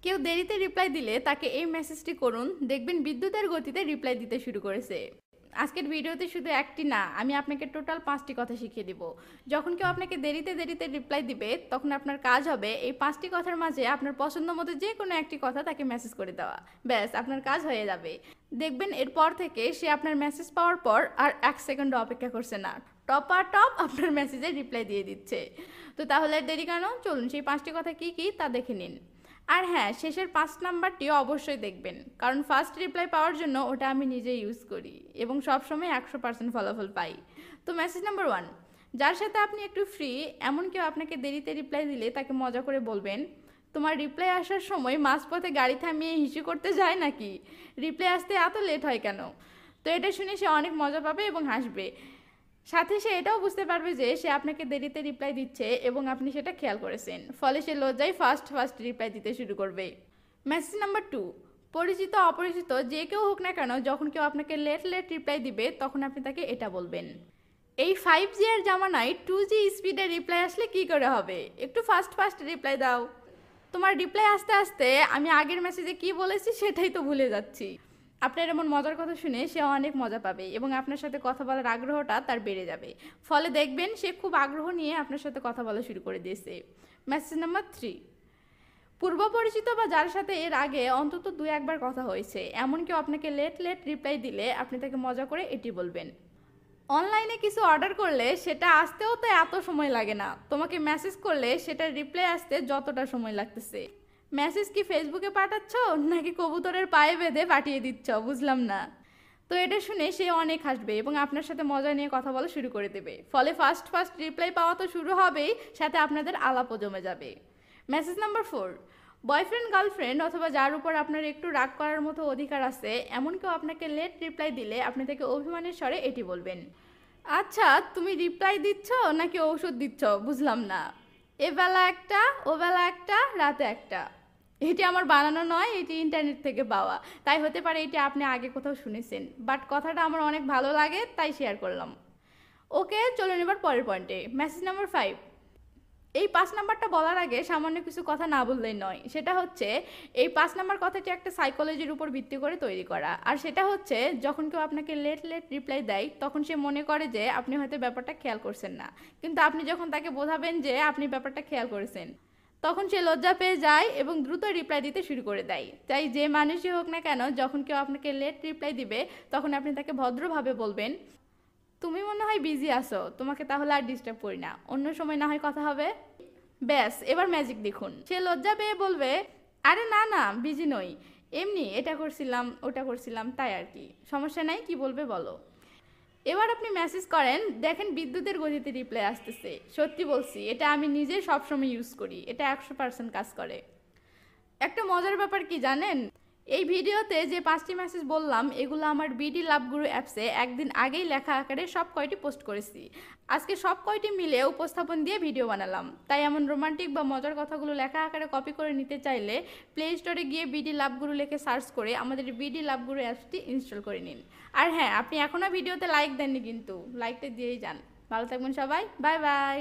কেউ দেরিতে রিপ্লাই দিলে তাকে এই মেসেজটি করুন, দেখবেন বিদ্যুতের গতিতে রিপ্লাই দিতে শুরু করেছে। আজকের ভিডিওতে শুধু একটি না, আমি আপনাকে টোটাল 5টি কথা শিখিয়ে দিব। যখন কেউ আপনাকে দেরিতে দেরিতে রিপ্লাই দিবে, তখন আপনার কাজ হবে এই 5টি কথার মাঝে আপনার পছন্দ মতো যে কোনো একটি কথা তাকে মেসেজ করে দেওয়া। ব্যাস, আপনার কাজ হয়ে যাবে। দেখবেন এরপর থেকে সে আপনার মেসেজ পাওয়ার পর আর 1 সেকেন্ডও অপেক্ষা করছে না, টপ আপনার মেসেজে রিপ্লাই দিয়ে দিচ্ছে। তো তাহলে দেরি কেন, চলুন সেই 5টি কথা কি কি তা দেখে নিন। আর হ্যাঁ, শেষের 5 নাম্বারটিও অবশ্যই দেখবেন, কারণ ফার্স্ট রিপ্লাই পাওয়ার জন্য ওটা আমি নিজে ইউজ করি এবং সবসময় 100% ফলাফল পাই। তো মেসেজ নাম্বার 1, যার সাথে আপনি একটু ফ্রি এমন কেউ আপনাকে দেরিতে রিপ্লাই দিলে তাকে মজা করে বলবেন, তোমার রিপ্লাই আসার সময় মাঝপথে গাড়ি থামিয়ে হিসু করতে যায় নাকি? রিপ্লাই আসতে এত লেট হয় কেন? তো এটা শুনে সে অনেক মজা পাবে এবং হাসবে। সাথে সে এটাও বুঝতে পারবে যে সে আপনাকে দেরিতে রিপ্লাই দিচ্ছে এবং আপনি সেটা খেয়াল করেছেন, ফলে সে লজ্জায় ফার্স্ট রিপ্লাই দিতে শুরু করবে। মেসেজ নাম্বার 2, পরিচিত অপরিচিত যে কেউ হোক না কেন, যখন কেউ আপনাকে লেট রিপ্লাই দিবে তখন আপনি তাকে এটা বলবেন, এই 5G এর জামানায় 2G স্পিডে রিপ্লাই আসলে কি করে হবে, একটু ফাস্ট রিপ্লাই দাও। তোমার রিপ্লাই আসতে আসতে আমি আগের মেসেজে কি বলেছি সেটাই তো ভুলে যাচ্ছি। আপনার এমন মজার কথা শুনে সে অনেক মজা পাবে এবং আপনার সাথে কথা বলার আগ্রহটা তার বেড়ে যাবে, ফলে দেখবেন সে খুব আগ্রহ নিয়ে আপনার সাথে কথা বলা শুরু করে দিয়েছে। মেসেজ নাম্বার 3, পূর্ব পরিচিত বা যার সাথে এর আগে অন্তত 2-1 বার কথা হয়েছে এমন কেউ আপনাকে লেট রিপ্লাই দিলে আপনি তাকে মজা করে এটি বলবেন, অনলাইনে কিছু অর্ডার করলে সেটা আসতেও তো এত সময় লাগে না, তোমাকে মেসেজ করলে সেটার রিপ্লাই আসতে যতটা সময় লাগতেছে। মেসেজ কি ফেসবুকে পাঠাচ্ছ নাকি কবুতরের পায়ে বেঁধে পাঠিয়ে দিচ্ছ, বুঝলাম না। তো এটা শুনে সে অনেক হাসবে এবং আপনার সাথে মজা নিয়ে কথা বলা শুরু করে দেবে, ফলে ফার্স্ট রিপ্লাই পাওয়া তো শুরু হবেই, সাথে আপনাদের আলাপও জমে যাবে। মেসেজ নাম্বার 4, বয়ফ্রেন্ড গার্লফ্রেন্ড অথবা যার উপর আপনার একটু রাগ করার মতো অধিকার আছে এমন কেউ আপনাকে লেট রিপ্লাই দিলে আপনি তাকে অভিমানের স্বরে এটি বলবেন, আচ্ছা তুমি রিপ্লাই দিচ্ছ নাকি ঔষধ দিচ্ছ, বুঝলাম না। এবেলা একটা, ওবেলা একটা, রাতে একটা। এটি আমার বানানো নয়, এটি ইন্টারনেট থেকে পাওয়া, তাই হতে পারে এটি আপনি আগে কোথাও শুনেছেন, বাট কথাটা আমার অনেক ভালো লাগে তাই শেয়ার করলাম। ওকে, চলুন এবার পরের পয়েন্টে। মেসেজ নাম্বার 5, এই 5 নাম্বারটা বলার আগে সামান্য কিছু কথা না বললেই নয়, সেটা হচ্ছে এই 5 নাম্বার কথাটি একটা সাইকোলজির উপর ভিত্তি করে তৈরি করা, আর সেটা হচ্ছে যখন কেউ আপনাকে লেট রিপ্লাই দেয় তখন সে মনে করে যে আপনি হয়তো ব্যাপারটা খেয়াল করছেন না, কিন্তু আপনি যখন তাকে বোঝাবেন যে আপনি ব্যাপারটা খেয়াল করেছেন তখন সে লজ্জা পেয়ে যায় এবং দ্রুত রিপ্লাই দিতে শুরু করে দেয়। তাই যে মানুষই হোক না কেন, যখন কেউ আপনাকে লেট রিপ্লাই দিবে তখন আপনি তাকে ভদ্রভাবে বলবেন, তুমি মনে হয় বিজি আছো, তোমাকে তাহলে আর ডিস্টার্ব করি না, অন্য সময় না হয় কথা হবে। ব্যাস, এবার ম্যাজিক দেখুন, সে লজ্জা পেয়ে বলবে, আরে না না বিজি নই, এমনি এটা করছিলাম ওটা করছিলাম তাই আর কি, সমস্যা নাই, কি বলবে বলো। এবার আপনি মেসেজ করেন, দেখেন বিদ্যুতের গতিতে রিপ্লাই আসতেছে, সত্যি বলছি এটা আমি নিজে সবসময় ইউজ করি, এটা 100% কাজ করে। একটা মজার ব্যাপার কি জানেন, এই ভিডিওতে যে 5টি মেসেজ বললাম এগুলো আমার বিডি লাভগুরু অ্যাপসে একদিন আগেই লেখা আকারে সব কয়টি পোস্ট করেছি, আজকে সব কয়টি মিলে উপস্থাপন দিয়ে ভিডিও বানালাম। তাই এমন রোমান্টিক বা মজার কথাগুলো লেখা আকারে কপি করে নিতে চাইলে প্লে স্টোরে গিয়ে বিডি লাভগুরু লিখে সার্চ করে আমাদের বিডি লাভগুরু অ্যাপসটি ইনস্টল করে নিন। আর হ্যাঁ, আপনি এখনও ভিডিওতে লাইক দেননি কিন্তু লাইকটা দিয়েই যান। ভালো থাকবেন সবাই, বাই বাই।